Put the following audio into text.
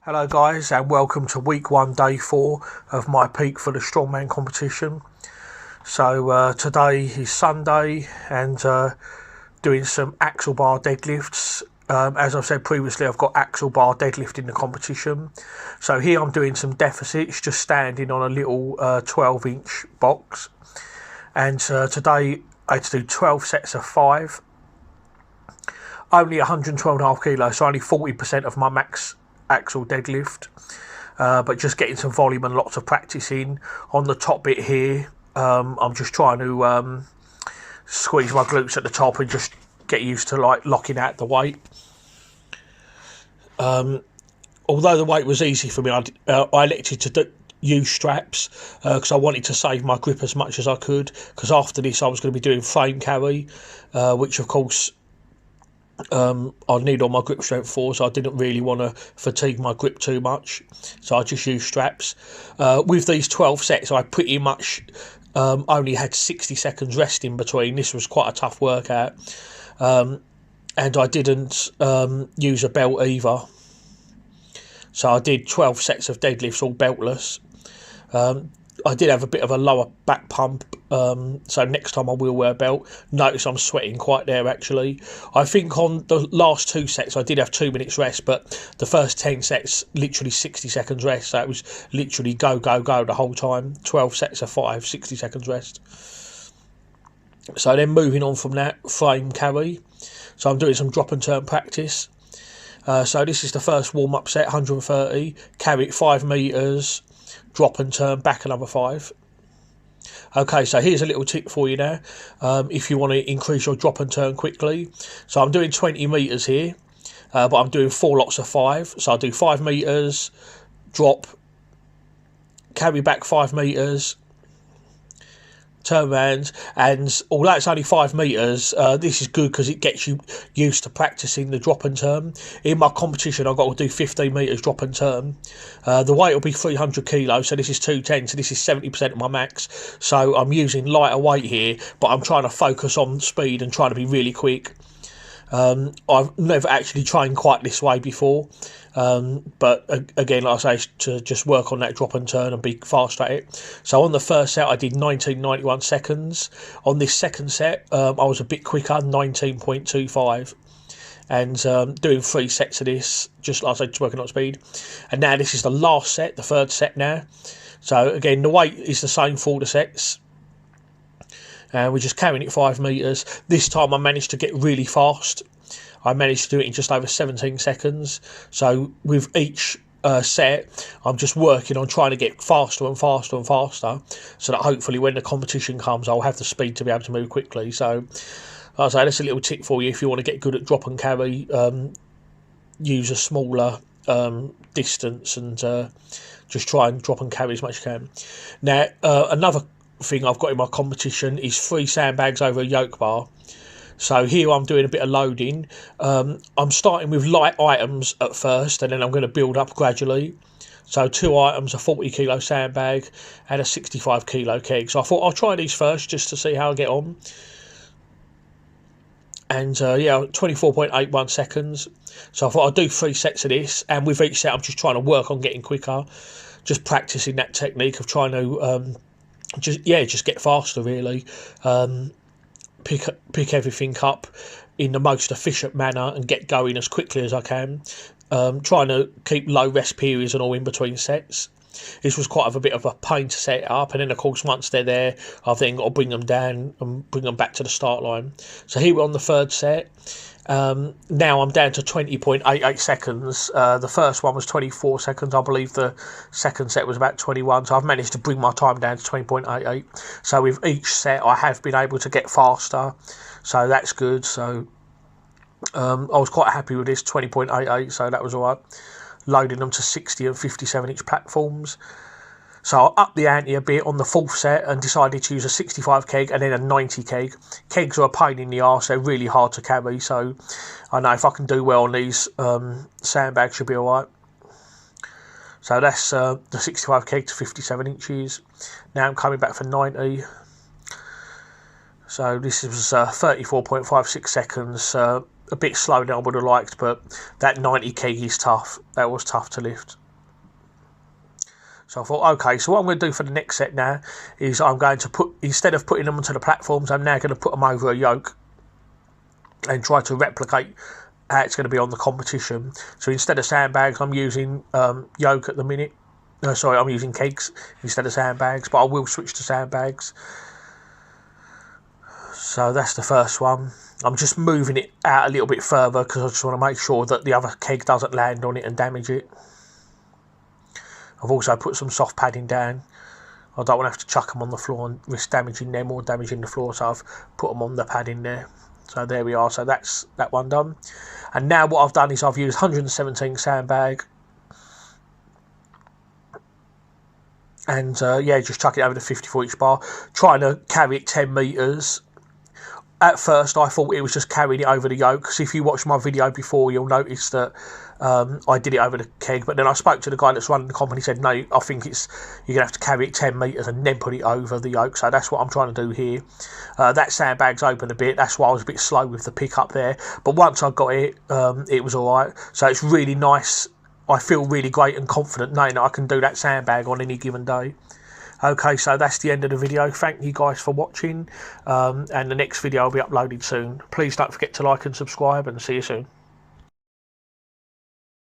Hello guys, and welcome to week 1 day 4 of my peak for the strongman competition. So today is Sunday and doing some axle bar deadlifts. As I've said previously, I've got axle bar deadlift in the competition. So here I'm doing some deficits, just standing on a little 12-inch box. And today I had to do 12 sets of 5. Only 112.5 kilos, so only 40% of my max axle deadlift, but just getting some volume and lots of practice in. On the top bit here, I'm just trying to squeeze my glutes at the top and just get used to like locking out the weight. Although the weight was easy for me, I elected to use straps because I wanted to save my grip as much as I could, because after this I was going to be doing frame carry, which of course I need all my grip strength for, so I didn't really want to fatigue my grip too much, so I just used straps. With these 12 sets I pretty much only had 60 seconds rest in between. This was quite a tough workout, and I didn't use a belt either, so I did 12 sets of deadlifts all beltless. I did have a bit of a lower back pump, so next time I will wear a belt. Notice I'm sweating quite there actually. I think on the last 2 sets I did have 2 minutes rest, but the first 10 sets literally 60 seconds rest, so it was literally go the whole time. 12 sets of 5, 60 seconds rest. So then moving on from that, frame carry. So I'm doing some drop and turn practice. So this is the first warm-up set, 130, carry it 5 metres, drop and turn back another 5. Okay, so here's a little tip for you now, if you want to increase your drop and turn quickly. So I'm doing 20 metres here, but I'm doing 4 lots of 5. So I'll do 5 metres, drop, carry back 5 metres, turn around, and although it's only 5 metres, this is good because it gets you used to practicing the drop and turn. In my competition I've got to do 15 metres drop and turn. The weight will be 300 kilos, so this is 210, so this is 70% of my max, so I'm using lighter weight here, but I'm trying to focus on speed and trying to be really quick. I've never actually trained quite this way before, but again, like I say, to just work on that drop and turn and be fast at it. So on the first set I did 19.91 seconds. On this second set I was a bit quicker, 19.25, and doing 3 sets of this, just like I said, working on speed. And now this is the last set, the third set now. So again, the weight is the same for all the sets, and we're just carrying it 5 metres. This time I managed to get really fast. I managed to do it in just over 17 seconds. So with each set, I'm just working on trying to get faster and faster and faster, so that hopefully when the competition comes I'll have the speed to be able to move quickly. So like I say, that's a little tip for you if you want to get good at drop and carry. Use a smaller distance and just try and drop and carry as much as you can. Now another thing I've got in my competition is 3 sandbags over a yoke bar. So here I'm doing a bit of loading. I'm starting with light items at first, and then I'm going to build up gradually. So 2 items, a 40 kilo sandbag and a 65 kilo keg. So I thought I'll try these first just to see how I get on. And yeah, 24.81 seconds. So I thought I'll do 3 sets of this, and with each set I'm just trying to work on getting quicker, just practicing that technique of trying to just get faster really. Pick everything up in the most efficient manner and get going as quickly as I can. Trying to keep low rest periods and all in between sets. This was quite a bit of a pain to set up, and then of course once they're there I've then got to bring them down and bring them back to the start line. So here we're on the third set. Now I'm down to 20.88 seconds. The first one was 24 seconds. I believe the second set was about 21, so I've managed to bring my time down to 20.88. So with each set I have been able to get faster, so that's good. So I was quite happy with this 20.88, so that was alright. Loading them to 60 and 57 inch platforms. So I upped the ante a bit on the 4th set and decided to use a 65 keg and then a 90 keg. Kegs are a pain in the arse, they're really hard to carry, so I know if I can do well on these, sandbags should be alright. So that's the 65 keg to 57 inches. Now I'm coming back for 90. So this was 34.56 seconds. a bit slower than I would have liked, but that 90 keg is tough. That was tough to lift. So I thought, okay, so what I'm going to do for the next set now is I'm going to put, instead of putting them onto the platforms, I'm now going to put them over a yoke and try to replicate how it's going to be on the competition. So instead of sandbags, I'm using yoke at the minute. No, sorry, I'm using kegs instead of sandbags, but I will switch to sandbags. So that's the first one. I'm just moving it out a little bit further because I just want to make sure that the other keg doesn't land on it and damage it. I've also put some soft padding down. I don't want to have to chuck them on the floor and risk damaging them or damaging the floor, so I've put them on the padding there. So there we are, so that's that one done. And now what I've done is I've used 117 sandbag. And yeah, just chuck it over the 54 inch bar, trying to carry it 10 metres. At first I thought it was just carrying it over the yoke, because if you watch my video before you'll notice that I did it over the keg, but then I spoke to the guy that's running the company. He said no, I think it's you're going to have to carry it 10 metres and then put it over the yoke, so that's what I'm trying to do here. That sandbag's open a bit, that's why I was a bit slow with the pickup there, but once I got it, it was alright. So it's really nice. I feel really great and confident knowing that I can do that sandbag on any given day. Okay, so that's the end of the video. Thank you guys for watching, and the next video will be uploaded soon. Please don't forget to like and subscribe, and see you soon.